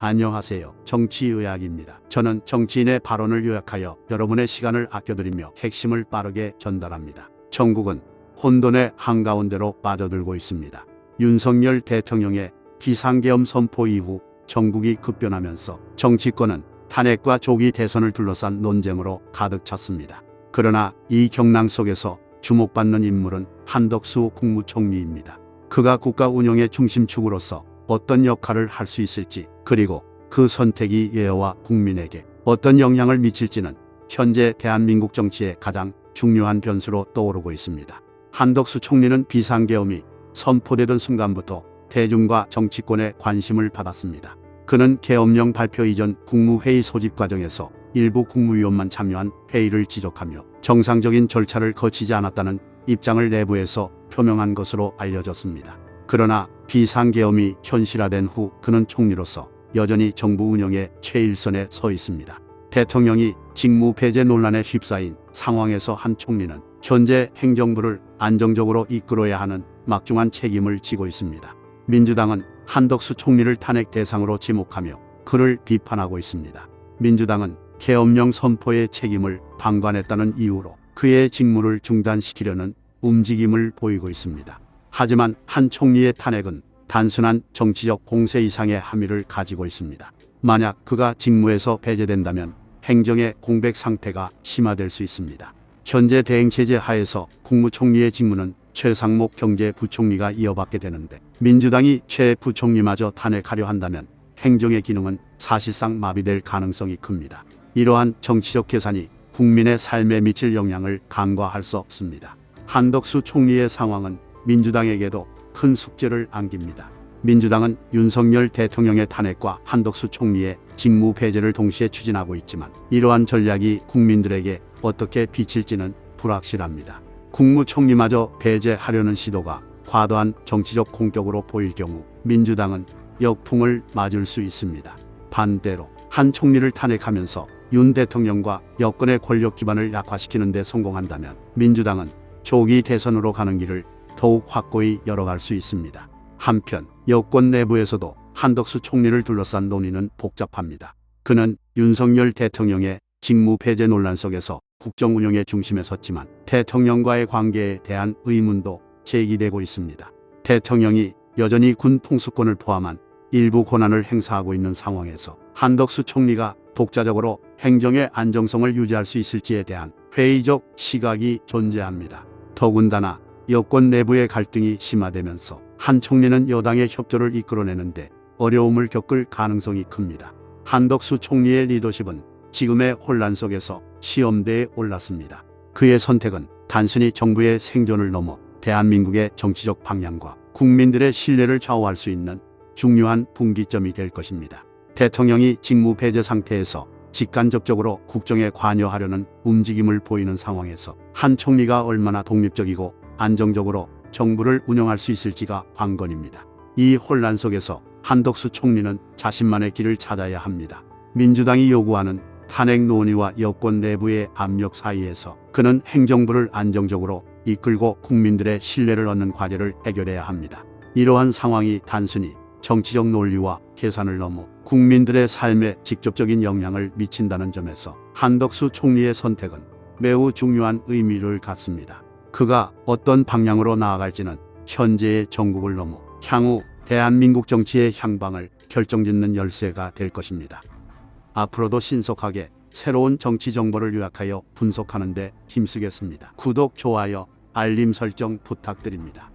안녕하세요. 정치의학입니다. 저는 정치인의 발언을 요약하여 여러분의 시간을 아껴드리며 핵심을 빠르게 전달합니다. 전국은 혼돈의 한가운데로 빠져들고 있습니다. 윤석열 대통령의 비상계엄 선포 이후 전국이 급변하면서 정치권은 탄핵과 조기 대선을 둘러싼 논쟁으로 가득 찼습니다. 그러나 이 경랑 속에서 주목받는 인물은 한덕수 국무총리입니다. 그가 국가 운영의 중심축으로서 어떤 역할을 할 수 있을지, 그리고 그 선택이 예와 국민에게 어떤 영향을 미칠지는 현재 대한민국 정치의 가장 중요한 변수로 떠오르고 있습니다. 한덕수 총리는 비상계엄이 선포되던 순간부터 대중과 정치권의 관심을 받았습니다. 그는 계엄령 발표 이전 국무회의 소집 과정에서 일부 국무위원만 참여한 회의를 지적하며 정상적인 절차를 거치지 않았다는 입장을 내부에서 표명한 것으로 알려졌습니다. 그러나 비상계엄이 현실화된 후 그는 총리로서 여전히 정부 운영의 최일선에 서 있습니다. 대통령이 직무 배제 논란에 휩싸인 상황에서 한 총리는 현재 행정부를 안정적으로 이끌어야 하는 막중한 책임을 지고 있습니다. 민주당은 한덕수 총리를 탄핵 대상으로 지목하며 그를 비판하고 있습니다. 민주당은 계엄령 선포의 책임을 방관했다는 이유로 그의 직무를 중단시키려는 움직임을 보이고 있습니다. 하지만 한 총리의 탄핵은 단순한 정치적 공세 이상의 함의를 가지고 있습니다. 만약 그가 직무에서 배제된다면 행정의 공백 상태가 심화될 수 있습니다. 현재 대행체제 하에서 국무총리의 직무는 최상목 경제부총리가 이어받게 되는데, 민주당이 최 부총리마저 탄핵하려 한다면 행정의 기능은 사실상 마비될 가능성이 큽니다. 이러한 정치적 계산이 국민의 삶에 미칠 영향을 간과할 수 없습니다. 한덕수 총리의 상황은 민주당에게도 큰 숙제를 안깁니다. 민주당은 윤석열 대통령의 탄핵과 한덕수 총리의 직무 배제를 동시에 추진하고 있지만 이러한 전략이 국민들에게 어떻게 비칠지는 불확실합니다. 국무총리마저 배제하려는 시도가 과도한 정치적 공격으로 보일 경우 민주당은 역풍을 맞을 수 있습니다. 반대로 한 총리를 탄핵하면서 윤 대통령과 여권의 권력 기반을 약화시키는 데 성공한다면 민주당은 조기 대선으로 가는 길을 더욱 확고히 열어갈 수 있습니다. 한편 여권 내부에서도 한덕수 총리를 둘러싼 논의는 복잡합니다. 그는 윤석열 대통령의 직무 배제 논란 속에서 국정 운영의 중심에 섰지만 대통령과의 관계에 대한 의문도 제기되고 있습니다. 대통령이 여전히 군 통수권을 포함한 일부 권한을 행사하고 있는 상황에서 한덕수 총리가 독자적으로 행정의 안정성을 유지할 수 있을지에 대한 회의적 시각이 존재합니다. 더군다나 여권 내부의 갈등이 심화되면서 한 총리는 여당의 협조를 이끌어내는데 어려움을 겪을 가능성이 큽니다. 한덕수 총리의 리더십은 지금의 혼란 속에서 시험대에 올랐습니다. 그의 선택은 단순히 정부의 생존을 넘어 대한민국의 정치적 방향과 국민들의 신뢰를 좌우할 수 있는 중요한 분기점이 될 것입니다. 대통령이 직무 배제 상태에서 직간접적으로 국정에 관여하려는 움직임을 보이는 상황에서 한 총리가 얼마나 독립적이고 안정적으로 정부를 운영할 수 있을지가 관건입니다. 이 혼란 속에서 한덕수 총리는 자신만의 길을 찾아야 합니다. 민주당이 요구하는 탄핵 논의와 여권 내부의 압력 사이에서 그는 행정부를 안정적으로 이끌고 국민들의 신뢰를 얻는 과제를 해결해야 합니다. 이러한 상황이 단순히 정치적 논리와 계산을 넘어 국민들의 삶에 직접적인 영향을 미친다는 점에서 한덕수 총리의 선택은 매우 중요한 의미를 갖습니다. 그가 어떤 방향으로 나아갈지는 현재의 전국을 넘어 향후 대한민국 정치의 향방을 결정짓는 열쇠가 될 것입니다. 앞으로도 신속하게 새로운 정치 정보를 요약하여 분석하는 데 힘쓰겠습니다. 구독, 좋아요, 알림 설정 부탁드립니다.